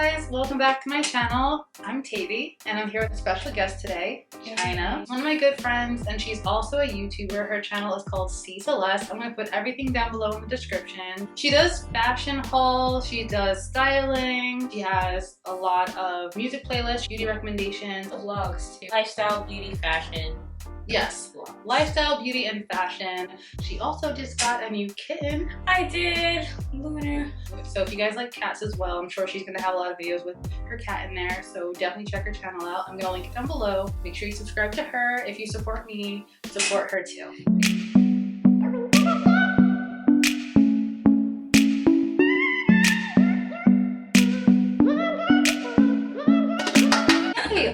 guys, welcome back to my channel. I'm Taivy and I'm here with a special guest today, China, one of my good friends, and she's also a YouTuber. Her channel is called Cee Celeste. I'm going to put everything down below in the description. She does fashion hauls, she does styling, she has a lot of music playlists, beauty recommendations, vlogs too. Lifestyle, beauty, fashion. Yes, lifestyle, beauty, and fashion. She also just got a new kitten. I did, Luna. So if you guys like cats as well, I'm sure she's gonna have a lot of videos with her cat in there. So definitely check her channel out. I'm gonna link it down below. Make sure you subscribe to her. If you support me, support her too.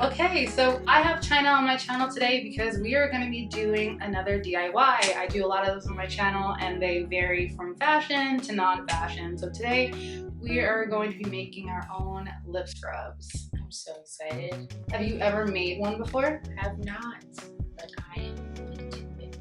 Okay, so I have China on my channel today because we are going to be doing another DIY. I do a lot of those on my channel and they vary from fashion to non-fashion. So today we are going to be making our own lip scrubs. I'm so excited. Have you ever made one before? I have not, but I am into it.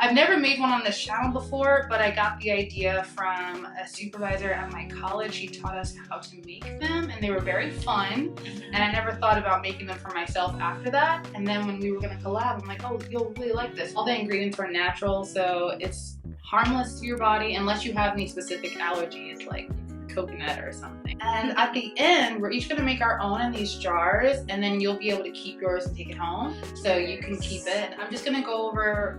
I've never made one on this channel before, but I got the idea from a supervisor at my college. She taught us how to make them and they were very fun. And I never thought about making them for myself after that. And then when we were gonna collab, I'm like, oh, you'll really like this. All the ingredients are natural, so it's harmless to your body unless you have any specific allergies like coconut or something. And at the end, we're each gonna make our own in these jars, and then you'll be able to keep yours and take it home so you can keep it. I'm just gonna go over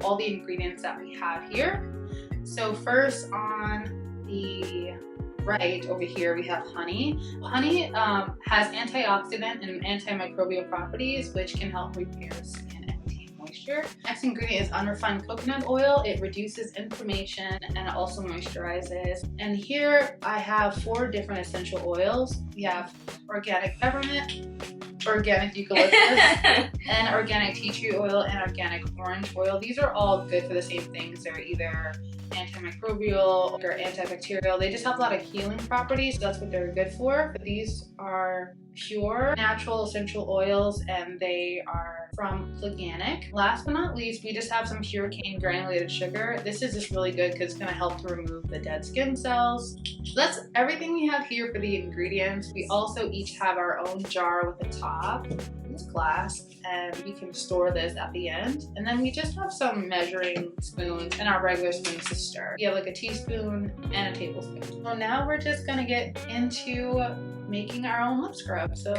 all the ingredients that we have here. So first on the right over here we have honey. Honey has antioxidant and antimicrobial properties which can help repair skin and retain moisture. Next ingredient is unrefined coconut oil. It reduces inflammation and it also moisturizes. And here I have 4 different essential oils. We have organic peppermint, organic eucalyptus, and organic tea tree oil and organic orange oil. These are all good for the same things. They're either antimicrobial or antibacterial. They just have a lot of healing properties, so that's what they're good for. But these are pure natural essential oils and they are from organic. Last but not least, we just have some pure cane granulated sugar. This is just really good because it's going to help to remove the dead skin cells. So that's everything we have here for the ingredients. We also each have our own jar with a top. It's glass and we can store this at the end. And then we just have some measuring spoons and our regular spoons to stir. You have like a teaspoon and a tablespoon. So now we're just gonna get into making our own lip scrub. So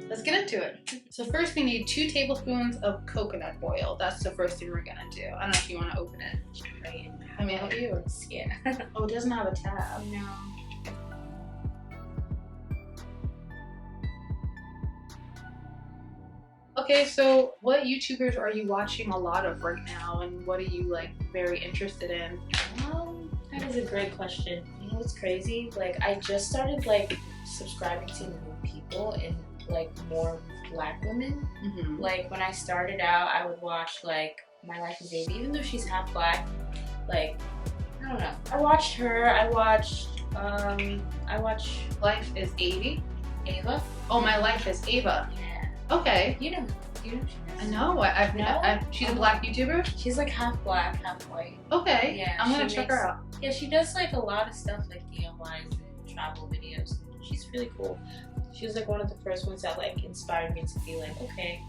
let's get into it. So first we need 2 tablespoons of coconut oil. That's the first thing we're gonna do. I don't know if you want to open it. Right. I mean, help you. Yeah. Oh, it doesn't have a tab. No. Okay, so what YouTubers are you watching a lot of right now, and what are you like very interested in? That is a great question. You know what's crazy? Like I just started like subscribing to new people and like more black women. Like when I started out, I would watch like My Life is Avy, even though she's half black. Like I don't know. I watched her. I watched Life is Avy? Ava. Oh, My Life is Ava. Yeah. Okay. You know she is. I know. She's a black YouTuber? She's like half black, half white. Okay. Yeah. I'm gonna check her out. Yeah, she does like a lot of stuff like DIYs and travel videos. She's really cool. She was like one of the first ones that like inspired me to be like, okay,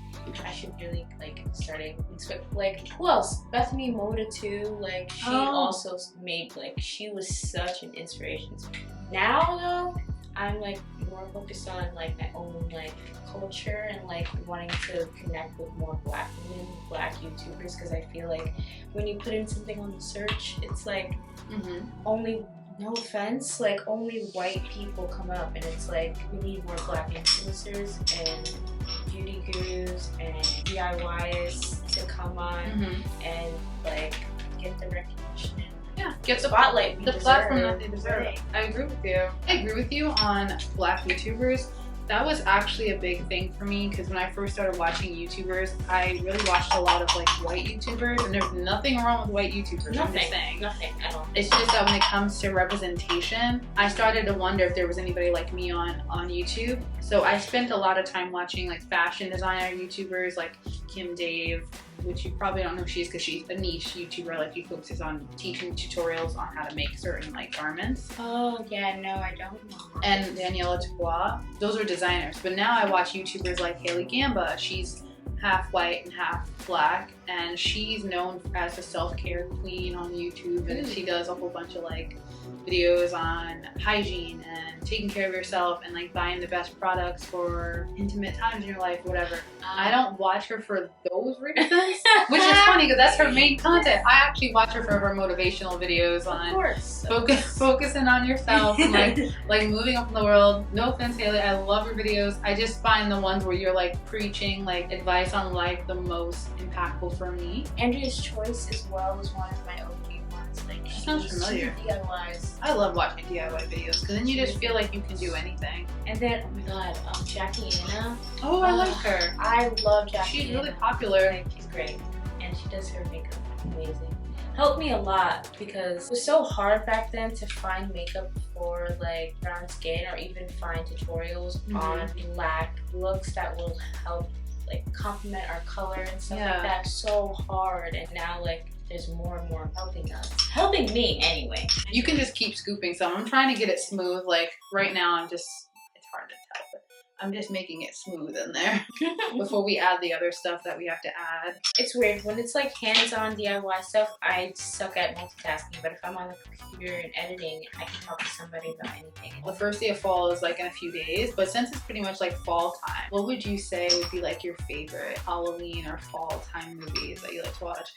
I should really like starting like who else? Bethany Moda too. Like she also made like she was such an inspiration to me. Now though, I'm like more focused on like my own like culture and like wanting to connect with more black women, black YouTubers, because I feel like when you put in something on the search, it's like only, no offense, like only white people come up, and it's like we need more black influencers and beauty gurus and DIYs to come on and like get the recognition. Yeah, get the spotlight, the platform that they deserve. Right. I agree with you. I agree with you on black YouTubers. That was actually a big thing for me because when I first started watching YouTubers, I really watched a lot of like white YouTubers, and there's nothing wrong with white YouTubers. I'm just saying. Nothing at all. It's just that when it comes to representation, I started to wonder if there was anybody like me on YouTube. So I spent a lot of time watching like fashion designer YouTubers like Kim Dave, which you probably don't know who she is because she's a niche YouTuber. Like, she focuses on teaching tutorials on how to make certain like garments. Oh yeah, no, I don't know. And Daniela Dubois, those are designers. But now I watch YouTubers like Haley Gamba. She's half white and half black, and she's known as the self-care queen on YouTube, and she does a whole bunch of like videos on hygiene and taking care of yourself and like buying the best products for intimate times in your life, whatever. I don't watch her for those reasons, which is funny because that's her main content. I actually watch her for her motivational videos on focusing on yourself and like moving up in the world. No offense, Haley, I love your videos. I just find the ones where you're like preaching like advice on life the most impactful for me. Andrea's Choice as well was one of my OG ones. Like, sounds familiar. DIYs. I love watching DIY videos because then you just feel like you can do anything. And then, oh my god, Jackie Anna. Oh, I like her. I love Jackie. She's really popular. Like, she's great, and she does her makeup amazing. Helped me a lot because it was so hard back then to find makeup for like brown skin, or even find tutorials on black looks that will help like complement our color and stuff like that. So hard, and now like there's more and more helping me anyway. You can just keep scooping some. I'm trying to get it smooth. Like right now it's hard to tell, but I'm just making it smooth in there before we add the other stuff that we have to add. It's weird when it's like hands-on DIY stuff. I suck at multitasking, but if I'm on the computer and editing, I can talk to somebody about anything. The first day of fall is like in a few days, but since it's pretty much like fall time, what would you say would be like your favorite Halloween or fall time movies that you like to watch?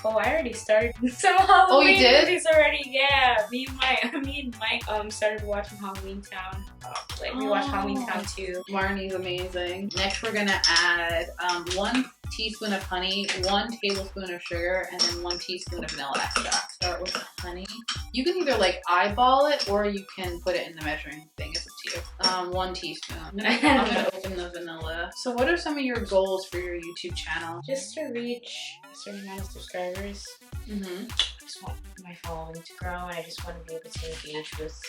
Oh, I already started some Halloween you did? movies already. Yeah, me and Mike started watching Halloween Town. Like we watched Halloween Town 2. Marnie's amazing. Next, we're gonna add 1 teaspoon of honey, 1 tablespoon of sugar, and then 1 teaspoon of vanilla extract. Start with the honey. You can either like eyeball it or you can put it in the measuring thing. It's up to you. 1 teaspoon. I'm gonna open the vanilla. So what are some of your goals for your YouTube channel? Just to reach a certain amount of subscribers. I just want my following to grow, and I just want to be able to engage with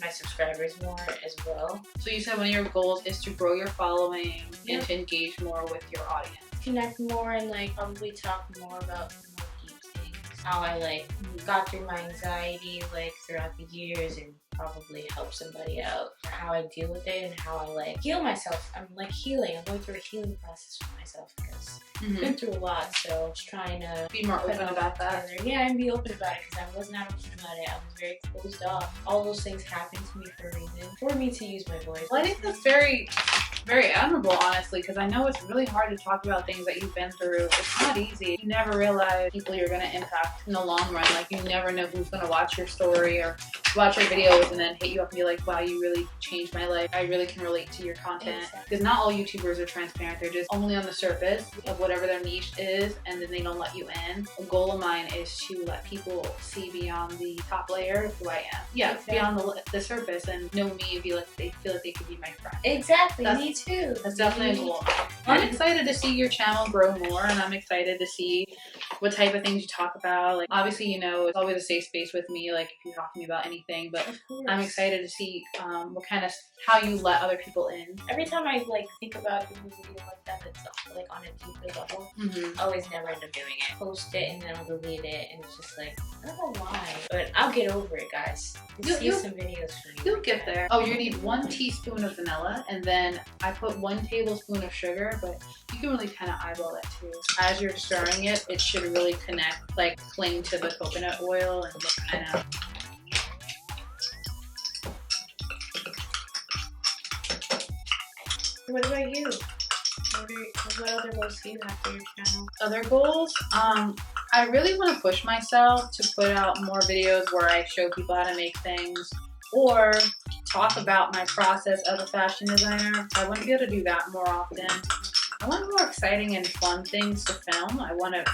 my subscribers more as well. So you said one of your goals is to grow your following and to engage more with your audience. Connect more and like probably talk more about more deep things. How I like got through my anxiety like throughout the years, and probably help somebody out. How I deal with it and how I like heal myself. I'm like healing. I'm going through a healing process for myself because I've been through a lot. So just trying to be more open about that. Yeah, and be open about it because I was not open about it. I was very closed off. All those things happened to me for a reason. For me to use my voice. Well, I think that's very admirable, honestly, because I know it's really hard to talk about things that you've been through. It's not easy. You never realize people you're going to impact in the long run. Like, you never know who's going to watch your story or watch your videos and then hit you up and be like, wow, you really changed my life. I really can relate to your content. Because not all YouTubers are transparent. They're just only on the surface of whatever their niche is, and then they don't let you in. A goal of mine is to let people see beyond the top layer of who I am. Yeah, beyond the surface, and know me and be like, they feel like they could be my friend. Exactly, me too. That's definitely a goal. I'm excited to see your channel grow more, and I'm excited to see what type of things you talk about. Like, obviously, you know, it's always a safe space with me, like if you talk to me about anything, but I'm excited to see what kind of, how you let other people in. Every time I like think about doing a video like that, that's like on a deeper level, I always never end up doing it. Post it and then I'll delete it, and it's just like, I don't know why, but I'll get over it, guys. See some videos for you. You'll get there. Oh, you need 1 teaspoon of vanilla, and then I put 1 tablespoon of sugar, but you can really kind of eyeball that too. As you're stirring it, it should really connect, like cling to the coconut oil and just kind of. What about you? What other goals do you have for your channel? Other goals? I really want to push myself to put out more videos where I show people how to make things or talk about my process as a fashion designer. I want to be able to do that more often. I want more exciting and fun things to film. I want to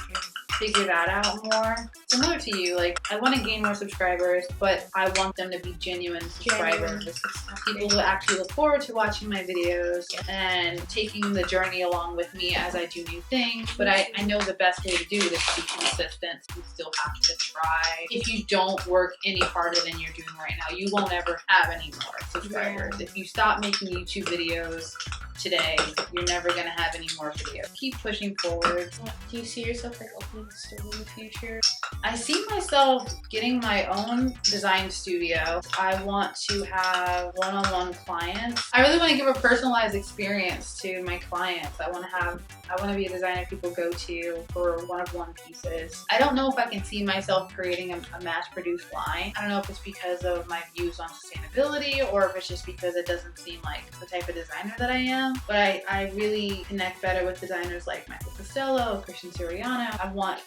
figure that out more. Similar to you, like, I want to gain more subscribers, but I want them to be genuine subscribers. People who actually look forward to watching my videos and taking the journey along with me as I do new things. But I know the best way to do it is to be consistent. You still have to try. If you don't work any harder than you're doing right now, you won't ever have any more subscribers. If you stop making YouTube videos today, you're never gonna have any more video. Keep pushing forward. Do you see yourself like opening a store in the future? I see myself getting my own design studio. I want to have one-on-one clients. I really want to give a personalized experience to my clients. I want to be a designer people go to for one-of-one pieces. I don't know if I can see myself creating a mass-produced line. I don't know if it's because of my views on sustainability or if it's just because it doesn't seem like the type of designer that I am. But I really connect better with designers like Michael Costello, Christian Siriano. I want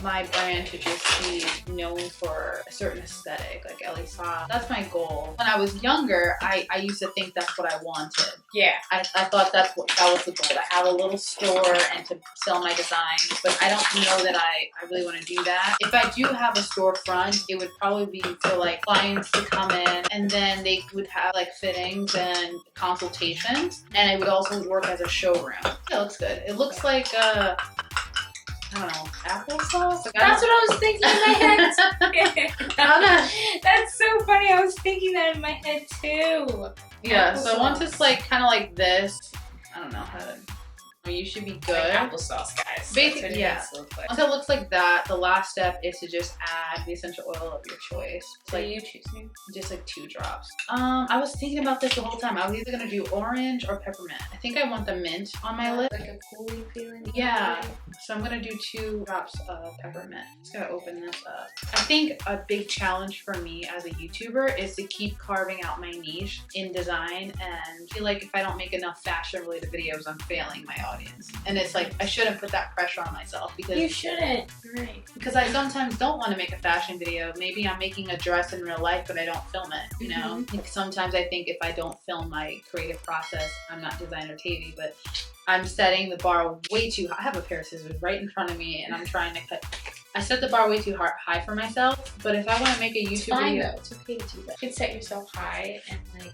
my brand to just be known for a certain aesthetic, like Ellie saw. That's my goal. When I was younger, I used to think that's what I wanted. Yeah. I thought that was the goal, to have a little store and to sell my designs, but I don't know that I really want to do that. If I do have a storefront, it would probably be for like clients to come in and then they would have like fittings and consultations, and it would also work as a showroom. It looks good. It looks like I don't know, applesauce? Like, that's what I was thinking in my head. That's so funny. I was thinking that in my head too. Yeah, Applesauce. so once it's like kind of like this, I don't know how to. You should be good. Like applesauce, guys. Basically, yeah. Like. Once it looks like that, the last step is to just add the essential oil of your choice. So like, you choosing? Just like 2 drops. I was thinking about this the whole time. I was either gonna do orange or peppermint. I think I want the mint on my lip. Like a cooling feeling? Yeah. So I'm gonna do 2 drops of peppermint. Just gotta open this up. I think a big challenge for me as a YouTuber is to keep carving out my niche in design, and I feel like if I don't make enough fashion related videos, I'm failing my audience. And it's like, I shouldn't put that pressure on myself because you shouldn't. Right. Because I sometimes don't want to make a fashion video. Maybe I'm making a dress in real life, but I don't film it, you know? Like sometimes I think if I don't film my creative process, I'm not designer Taivy, but I'm setting the bar way too high. I have a pair of scissors right in front of me and I'm trying to cut. I set the bar way too high for myself, but if I want to make a YouTube video, it's okay to do that. You can set yourself high and like,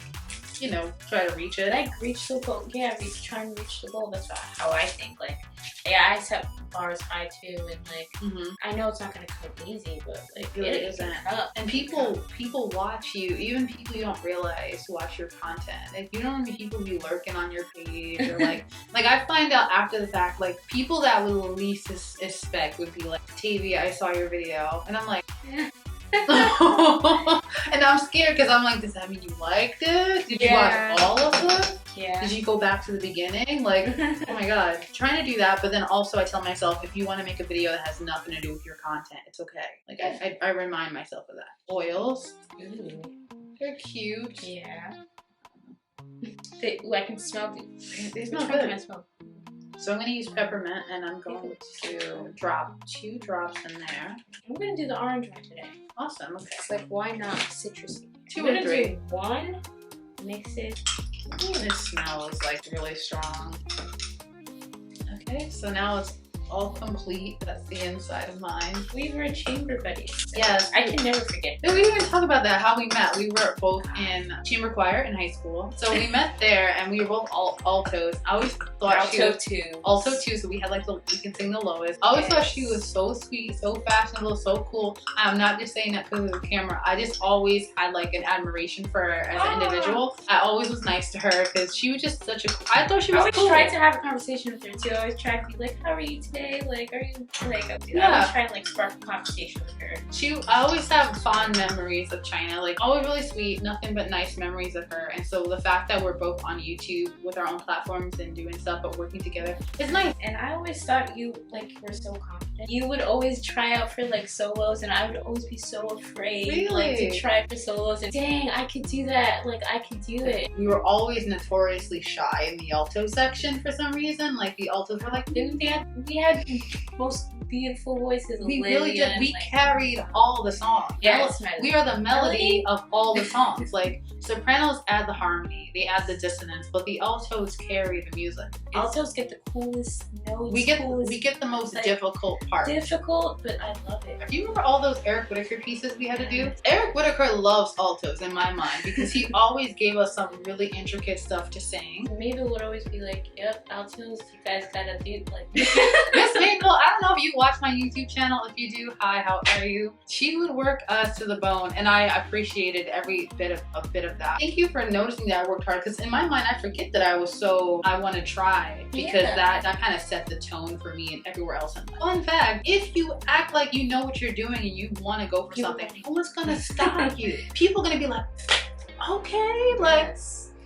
you know, try to reach it. Like reach the goal. Yeah, try and reach the goal. That's how I think. Like, yeah, I set bars high too, and like, I know it's not gonna come easy, but like, it really isn't. And people watch you. Even people you don't realize watch your content. Like, you know how many people be lurking on your page, or like I find out after the fact. Like, people that would least expect would be like, Taivy, I saw your video, and I'm like. Yeah. And I'm scared because I'm like, does that mean you liked it? Did you watch all of them? Yeah. Did you go back to the beginning? Like, oh my god. Trying to do that, but then also I tell myself, if you want to make a video that has nothing to do with your content, it's okay. Like, I remind myself of that. Oils. Ooh. They're cute. Yeah. I can smell them. They smell good. Can I smell? So I'm going to use peppermint, and I'm going to drop 2 drops in there. I'm going to do the orange one today. Awesome, okay. It's like, why not citrusy? 2 or 3. Do 1, mix it. Ooh, this smells like really strong. Okay, so now it's all complete. That's the inside of mine. We were chamber buddies. Yes. I can never forget. We didn't even talk about that, how we met. We were both in chamber choir in high school. So we met there and we were both altos. I always thought alto too, so we had like we can sing the lowest. I always thought she was so sweet, so fashionable, so cool. I'm not just saying that because of the camera. I just always had like an admiration for her as an individual. I always was nice to her because she was just such a I thought she was cool. I always tried to have a conversation with her too. I always tried to be like, how are you today? Like, are you like? I always try to like spark a conversation with her. I always have fond memories of China. Like, always really sweet, nothing but nice memories of her. And so the fact that we're both on YouTube with our own platforms and doing stuff but working together is nice. And I always thought you like were so confident. You would always try out for like solos, and I would always be so afraid like to try for solos. And dang, I could do that. Like, I could do it. We were always notoriously shy in the alto section for some reason. Like, the altos were like, dude, we had the most beautiful voices. We really did. We carried all the songs. Yes, we are the melody of all the songs. Like, sopranos add the harmony, they add the dissonance, but the altos carry the music. Altos get the coolest notes. We get the most difficult part. Difficult, but I love it. Do you remember all those Eric Whitaker pieces we had to do? Eric Whitaker loves altos in my mind because he always gave us some really intricate stuff to sing. Maybe would always be like, yep, altos, you guys gotta do like Miss Maple, I don't know if you watch my YouTube channel. If you do, hi, how are you? She would work us to the bone, and I appreciated every bit of with that. Thank you for noticing that I worked hard, because in my mind, I forget that I want to try, because that kind of set the tone for me and everywhere else in life. Fun fact, if you act like you know what you're doing and you want to go for something, who's gonna stop you? People are gonna be like, okay, like,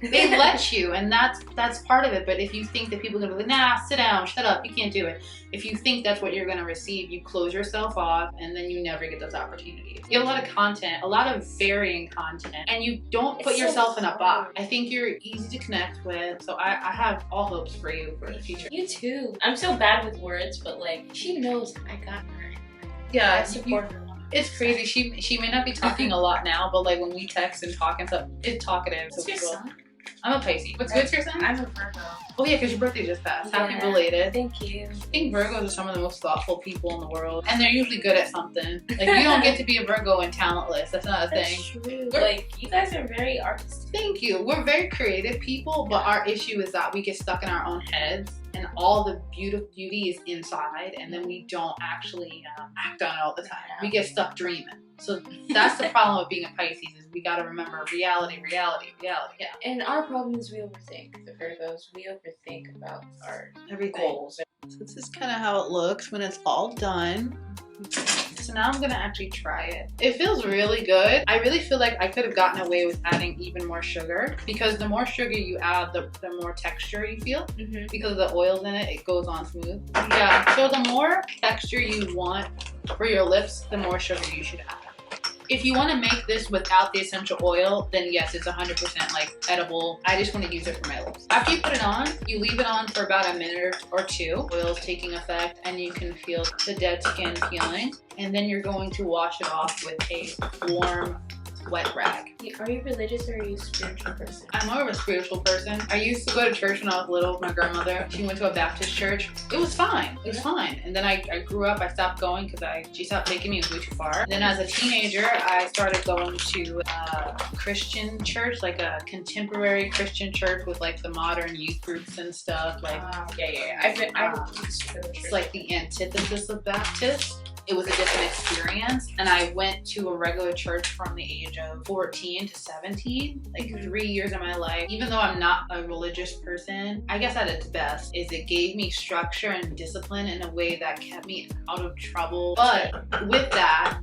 they let you, and that's part of it. But if you think that people are gonna be like, nah, sit down, shut up, you can't do it. If you think that's what you're gonna receive, you close yourself off, and then you never get those opportunities. You get a lot of content, a lot of varying content, and you don't put yourself in a box. I think you're easy to connect with, so I have all hopes for you for the future. You too. I'm so bad with words, but like, she knows I got her. Yeah, I support her. It's crazy. She may not be talking a lot now, but like when we text and talk and stuff, it's talkative. What's your son? I'm a Pisces. What's good for your son? I'm a Virgo. Oh yeah, because your birthday just passed. Yeah, Happy belated. Thank you. I think Virgos are some of the most thoughtful people in the world, and they're usually good at something. Like, you don't get to be a Virgo and talentless. That's not a thing. That's true. Like, you guys are very artistic. Thank you. We're very creative people, but our issue is that we get stuck in our own heads, and all the beauty is inside, and then we don't actually act on it all the time. We get stuck dreaming. So that's the problem with being a Pisces, is we gotta remember reality. Yeah. And our problem is we overthink. The Virgos, we overthink about our Everything. goals. So this is kind of how it looks when it's all done. So now I'm gonna actually try it. It feels really good. I really feel like I could have gotten away with adding even more sugar, because the more sugar you add, the more texture you feel. Because of the oils in it, it goes on smooth. Yeah, so the more texture you want for your lips, the more sugar you should add. If you want to make this without the essential oil, then yes, it's 100% like edible. I just want to use it for my lips. After you put it on, you leave it on for about a minute or two. Oil's taking effect, and you can feel the dead skin peeling. And then you're going to wash it off with a warm, wet rag. Are you religious or are you a spiritual person? I'm more of a spiritual person. I used to go to church when I was little with my grandmother. She went to a Baptist church. It was fine. It was fine. And then I grew up. I stopped going because she stopped taking me. It was way too far. And then as a teenager, I started going to a Christian church, like a contemporary Christian church with like the modern youth groups and stuff. Like, I've been it's like the antithesis of Baptist. It was a different experience, and I went to a regular church from the age of 14 to 17, like 3 years of my life. Even though I'm not a religious person, I guess at its best is it gave me structure and discipline in a way that kept me out of trouble. But with that,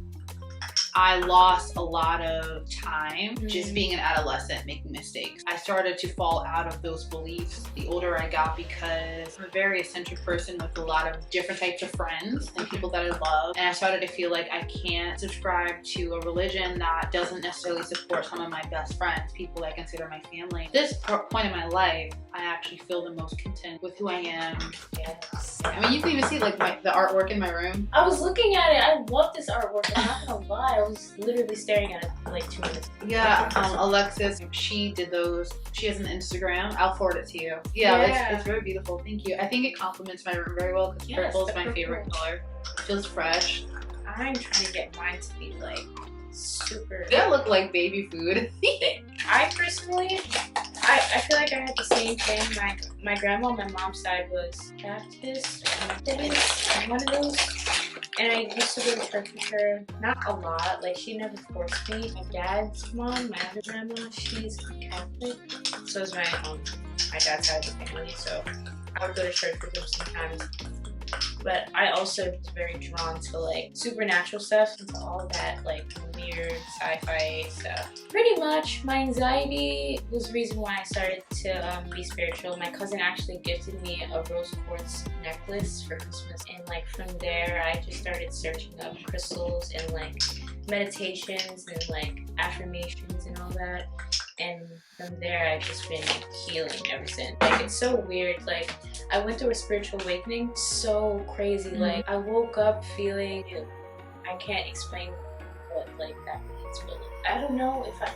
I lost a lot of time just being an adolescent, making mistakes. I started to fall out of those beliefs the older I got, because I'm a very eccentric person with a lot of different types of friends and people that I love. And I started to feel like I can't subscribe to a religion that doesn't necessarily support some of my best friends, people I consider my family. At this point in my life, I actually feel the most content with who I am. Yes. I mean, you can even see like the artwork in my room. I was looking at it. I love this artwork. I'm not gonna lie. I was literally staring at it for like 2 minutes. Yeah, Alexis, she did those. She has an Instagram. I'll forward it to you. Yeah. It's very beautiful. Thank you. I think it complements my room very well, because purple is my favorite color. It feels fresh. I'm trying to get mine to be like super. They look like baby food. I personally, I feel like I had the same thing. My grandma on my mom's side was Baptist, Methodist, one of those. And I used to go to church with her, not a lot, like she never forced me. My dad's mom, my other grandma, she's Catholic. So is my dad's side of the family, so I would go to church with them sometimes. But I also was very drawn to like supernatural stuff, and to all that like weird sci-fi stuff. Pretty much my anxiety was the reason why I started to be spiritual. My cousin actually gifted me a rose quartz necklace for Christmas, and like from there I just started searching up crystals and like meditations and like affirmations and all that. And from there, I've just been healing ever since. Like, it's so weird. Like, I went through a spiritual awakening. So crazy. Like, I woke up feeling, I can't explain what, like, that means. But, like, I don't know if I...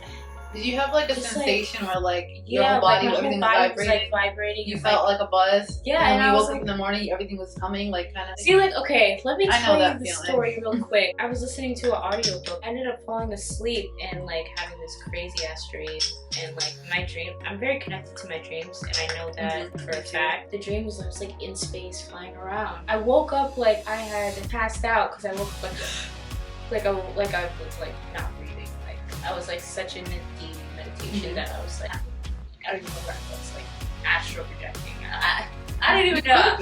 Did you have, like, a sensation where, like, your whole body, like, everything was vibrating? like, vibrating. You felt like a buzz? Yeah, and when you woke like, up in the morning, everything was coming, like, kind of... See, like, okay, let me tell you the feeling. story real quick. I was listening to an audiobook. I ended up falling asleep and, like, having this crazy-ass dream. And, like, my dream, I'm very connected to my dreams, and I know that for a fact. The dream was I was, like, in space, flying around. I woke up like I had passed out, because I woke up like I was, like, not breathing. Like, I was, like, such in a deep meditation expectation that I was like, I don't even know where I was, like, astral projecting. I don't even know.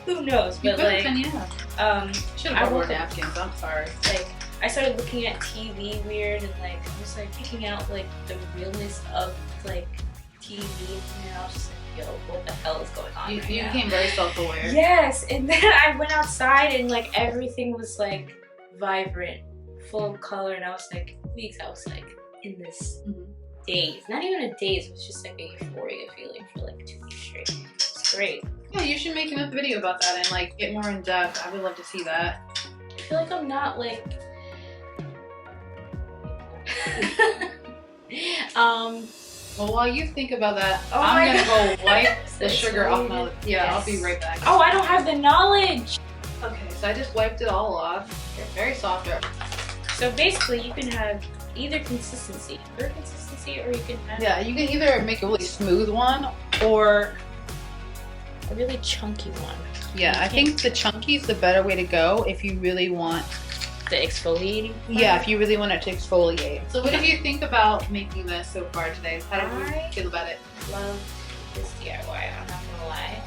Who knows? You But could have like, been, yeah. Should have brought more napkins. I'm sorry. Like, I started looking at TV weird, and like I was like picking out like the realness of like TV, and I was just like, yo, what the hell is going on? You right now? became very self-aware. Yes, and then I went outside and like everything was like vibrant, full of color, and I was like, weeks. I was like in this daze, not even a daze. It was just like a euphoria feeling for like 2 weeks straight. It's great. Yeah, you should make another video about that and like get more in depth. I would love to see that. I feel like I'm not like. Well, while you think about that, Oh I'm my gonna go wipe the That's sugar off really my good. lip. Yeah, I'll be Yes. right back. Oh, I don't have the knowledge. Okay, so I just wiped it all off. They're very soft. So basically, you can have either consistency, or you can have Yeah, you can either make a really smooth one or a really chunky one. yeah, I think the chunky is the better way to go if you really want. The exfoliating part? Yeah, if you really want it to exfoliate. So what did you think about making this so far today? How did I you feel about it? love this DIY, I'm not gonna lie.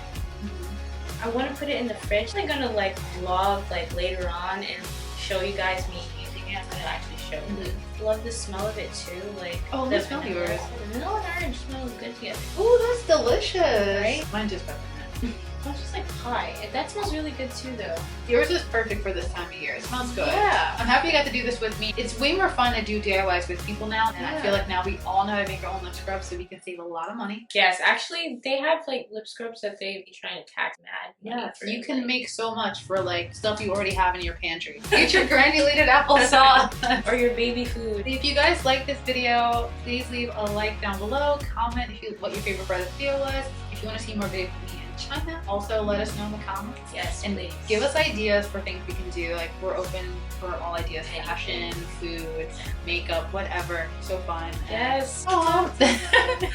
I want to put it in the fridge. I'm gonna like vlog like later on and show you guys me using it. I'm gonna actually show you. Love the smell of it too. Like Oh, the let's smell vanilla. yours. The vanilla and orange smells good together. Ooh, that's delicious. Right? Mine just peppermint. That's just like pie. That smells really good too, though. Yours is perfect for this time of year. It smells good. Yeah. I'm happy you got to do this with me. It's way more fun to do DIYs with people now, and I feel like now we all know how to make our own lip scrubs, so we can save a lot of money. Yes, actually, they have like lip scrubs that they be trying to tax mad money Yeah, for. you can like, make so much for like stuff you already have in your pantry. Get your granulated applesauce. or your baby food. If you guys like this video, please leave a like down below. Comment what your favorite part of the video was. If you want to see more videos of me in China, also let us know in the comments. Yes, And please. give us ideas for things we can do. Like, we're open for all ideas. Fashion, food, makeup, whatever. So fun. Yes.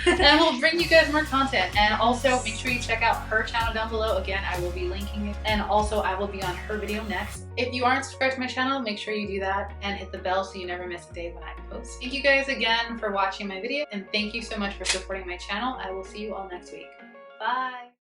And we'll bring you guys more content. And also, make sure you check out her channel down below. Again, I will be linking it. And also, I will be on her video next. If you aren't subscribed to my channel, make sure you do that. And hit the bell so you never miss a day when I post. Thank you guys again for watching my video. And thank you so much for supporting my channel. I will see you all next week. Bye.